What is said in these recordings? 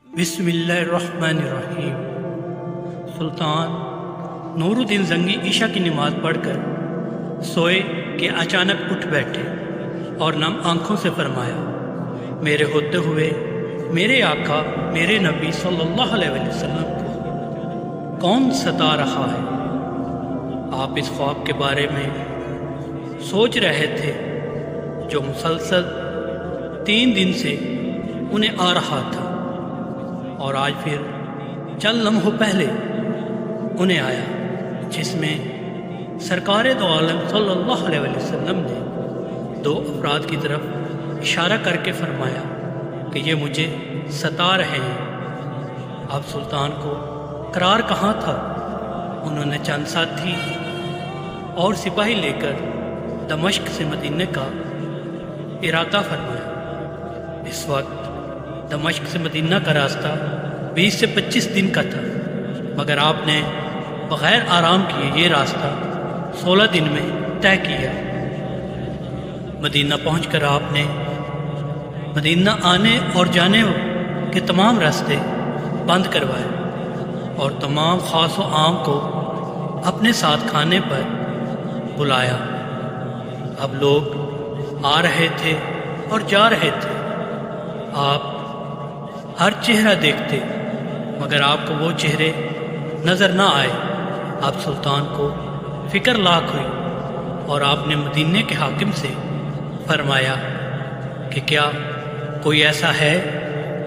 بسم اللہ الرحمن الرحیم۔ سلطان نور الدین زنگی عشاء کی نماز پڑھ کر سوئے کہ اچانک اٹھ بیٹھے اور نم آنکھوں سے فرمایا، میرے ہوتے ہوئے میرے آقا میرے نبی صلی اللہ علیہ وسلم کو کون ستا رہا ہے؟ آپ اس خواب کے بارے میں سوچ رہے تھے جو مسلسل 3 دن سے انہیں آ رہا تھا، اور آج پھر چند لمحوں پہلے انہیں آیا، جس میں سرکار دو عالم صلی اللہ علیہ وسلم نے 2 افراد کی طرف اشارہ کر کے فرمایا کہ یہ مجھے ستا رہے ہیں۔ اب سلطان کو قرار کہاں تھا؟ انہوں نے چند ساتھی اور سپاہی لے کر دمشق سے مدینے کا ارادہ فرمایا۔ اس وقت دمشق سے مدینہ کا راستہ 20 سے 25 دن کا تھا، مگر آپ نے بغیر آرام کیے یہ راستہ 16 دن میں طے کیا۔ مدینہ پہنچ کر آپ نے مدینہ آنے اور جانے کے تمام راستے بند کروائے اور تمام خاص و عام کو اپنے ساتھ کھانے پر بلایا۔ اب لوگ آ رہے تھے اور جا رہے تھے، آپ ہر چہرہ دیکھتے مگر آپ کو وہ چہرے نظر نہ آئے۔ اب سلطان کو فکر لاحق ہوئی اور آپ نے مدینے کے حاکم سے فرمایا کہ کیا کوئی ایسا ہے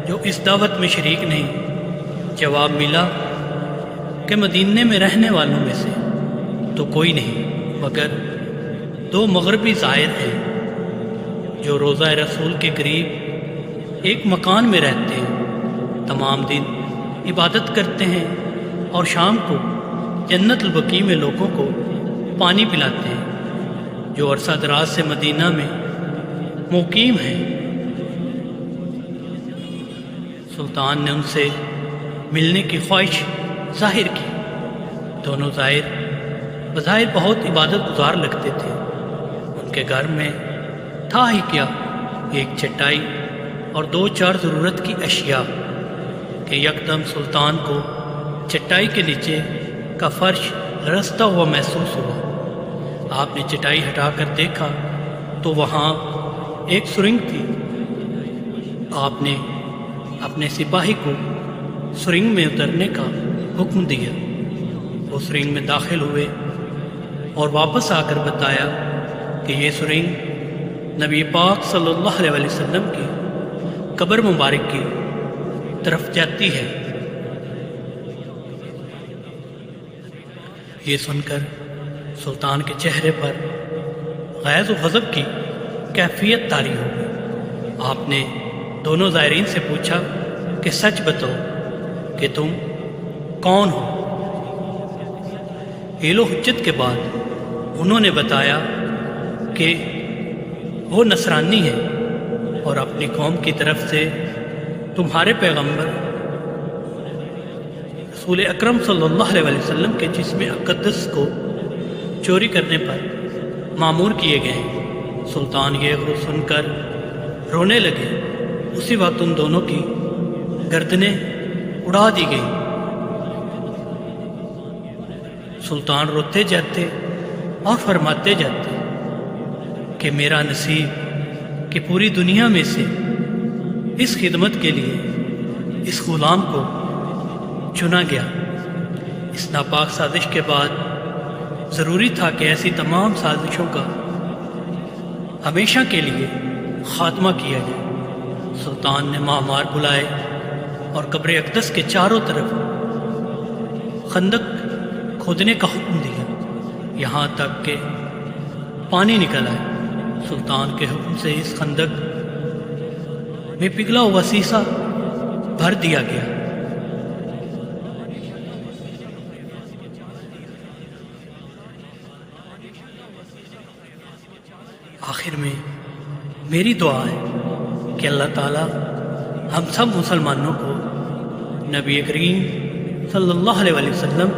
جو اس دعوت میں شریک نہیں؟ جواب ملا کہ مدینے میں رہنے والوں میں سے تو کوئی نہیں، مگر 2 مغربی زائر ہیں جو روضہ رسول کے قریب ایک مکان میں رہتے ہیں، تمام دن عبادت کرتے ہیں اور شام کو جنت البقیع میں لوگوں کو پانی پلاتے ہیں، جو عرصہ دراز سے مدینہ میں مقیم ہیں۔ سلطان نے ان سے ملنے کی خواہش ظاہر کی۔ دونوں زائر بظاہر بہت عبادت گزار لگتے تھے۔ ان کے گھر میں تھا ہی کیا، ایک چٹائی اور 2-4 ضرورت کی اشیاء کہ یکدم سلطان کو چٹائی کے نیچے کا فرش لرزتا ہوا محسوس ہوا۔ آپ نے چٹائی ہٹا کر دیکھا تو وہاں ایک سرنگ تھی۔ آپ نے اپنے سپاہی کو سرنگ میں اترنے کا حکم دیا۔ وہ سرنگ میں داخل ہوئے اور واپس آ کر بتایا کہ یہ سرنگ نبی پاک صلی اللہ علیہ وسلم کی قبر مبارک کی طرف جاتی ہے۔ یہ سن کر سلطان کے چہرے پر غیظ و غضب کی کیفیت طاری ہو گئی۔ آپ نے دونوں زائرین سے پوچھا کہ سچ بتاؤ کہ تم کون ہو؟ حیل و حجت کے بعد انہوں نے بتایا کہ وہ نصرانی ہے اور اپنی قوم کی طرف سے تمہارے پیغمبر رسول اکرم صلی اللہ علیہ وسلم کے جسم اقدس کو چوری کرنے پر مامور کیے گئے ہیں۔ سلطان یہ خبر سن کر رونے لگے۔ اسی وقت ان دونوں کی گردنیں اڑا دی گئیں۔ سلطان روتے جاتے اور فرماتے جاتے کہ میرا نصیب کہ پوری دنیا میں سے اس خدمت کے لیے اس غلام کو چنا گیا۔ اس ناپاک سازش کے بعد ضروری تھا کہ ایسی تمام سازشوں کا ہمیشہ کے لیے خاتمہ کیا جائے۔ سلطان نے معمار بلائے اور قبر اقدس کے چاروں طرف خندق کھودنے کا حکم دیا، یہاں تک کہ پانی نکل آئے۔ سلطان کے حکم سے اس خندق میں پگھلا ہوا سیسا بھر دیا گیا۔ آخر میں میری دعا ہے کہ اللہ تعالیٰ ہم سب مسلمانوں کو نبی کریم صلی اللہ علیہ وسلم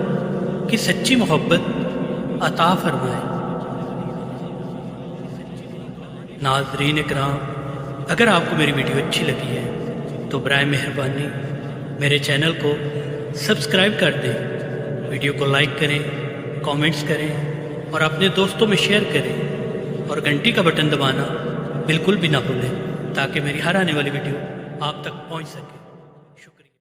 کی سچی محبت عطا فرمائے۔ ناظرین کرام، اگر آپ کو میری ویڈیو اچھی لگی ہے تو برائے مہربانی میرے چینل کو سبسکرائب کر دیں، ویڈیو کو لائک کریں، کامنٹس کریں اور اپنے دوستوں میں شیئر کریں اور گھنٹی کا بٹن دبانا بالکل بھی نہ بھولیں تاکہ میری ہر آنے والی ویڈیو آپ تک پہنچ سکے۔